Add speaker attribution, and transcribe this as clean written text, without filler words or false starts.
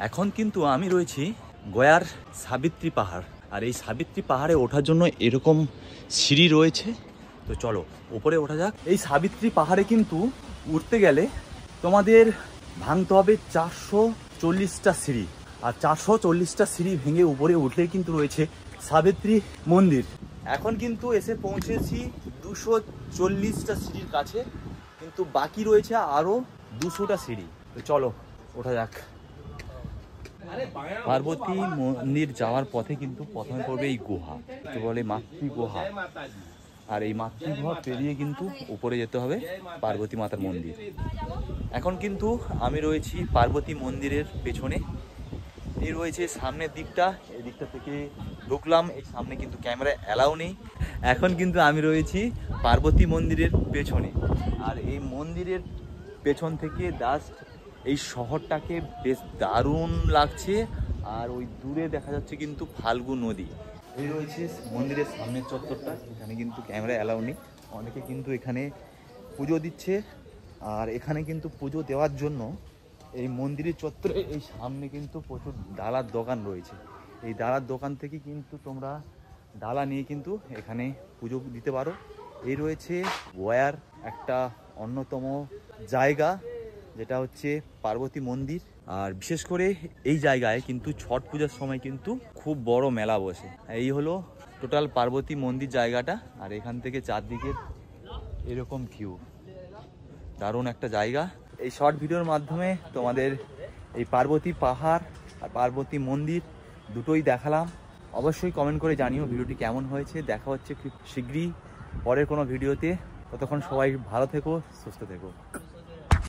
Speaker 1: এখন কিন্তু আমি রয়েছি গয়ার সাবিত্রী পাহাড়। আর এই সাবিত্রী পাহাড়ে ওঠার জন্য এরকম সিঁড়ি রয়েছে। তো চলো উপরে ওঠা যাক। এই সাবিত্রী পাহাড়ে কিন্তু উঠতে গেলে তোমাদের ভাঙতে হবে 440টা সিঁড়ি। আর 440টা সিঁড়ি ভেঙে উপরে উঠলে কিন্তু রয়েছে সাবিত্রী মন্দির। এখন কিন্তু এসে পৌঁছেছি 240টা সিঁড়ির কাছে, কিন্তু বাকি রয়েছে আরও 200টা সিঁড়ি। তো চলো ওঠা যাক। পার্বতী মন্দির যাওয়ার পথে কিন্তু প্রথমে পড়বে এই গুহা, তো বলে মাতৃ গুহা। আর এই মাতৃ গুহা পেরিয়ে কিন্তু উপরে যেতে হবে পার্বতী মাতার মন্দির। এখন কিন্তু আমি রয়েছি পার্বতী মন্দিরের পেছনে। এই রয়েছে সামনের দিকটা, এই দিকটা থেকে ঢুকলাম। এই সামনে কিন্তু ক্যামেরা অ্যালাউ নেই। এখন কিন্তু আমি রয়েছি পার্বতী মন্দিরের পেছনে। আর এই মন্দিরের পেছন থেকে জাস্ট এই শহরটাকে বেশ দারুণ লাগছে। আর ওই দূরে দেখা যাচ্ছে কিন্তু ফাল্গু নদী। এই রয়েছে মন্দিরের সামনের চত্বরটা, এখানে কিন্তু ক্যামেরা অ্যালাউ নেই। অনেকে কিন্তু এখানে পুজো দিচ্ছে। আর এখানে কিন্তু পুজো দেওয়ার জন্য এই মন্দিরের চত্বরে এই সামনে কিন্তু প্রচুর ডালার দোকান রয়েছে। এই ডালার দোকান থেকে কিন্তু তোমরা ডালা নিয়ে কিন্তু এখানে পুজো দিতে পারো। এই রয়েছে গয়ার একটা অন্যতম জায়গা, যেটা হচ্ছে পার্বতী মন্দির। আর বিশেষ করে এই জায়গায় কিন্তু ছট পূজার সময় কিন্তু খুব বড় মেলা বসে। এই হলো টোটাল পার্বতী মন্দির জায়গাটা। আর এখান থেকে চারদিকে এরকম ভিউ, দারুণ একটা জায়গা। এই শর্ট ভিডিওর মাধ্যমে তোমাদের এই পার্বতী পাহাড় আর পার্বতী মন্দির দুটোই দেখালাম। অবশ্যই কমেন্ট করে জানিও ভিডিওটি কেমন হয়েছে। দেখা হচ্ছে খুব শীঘ্রই পরের কোনো ভিডিওতে। ততক্ষণ সবাই ভালো থেকো, সুস্থ থেকো।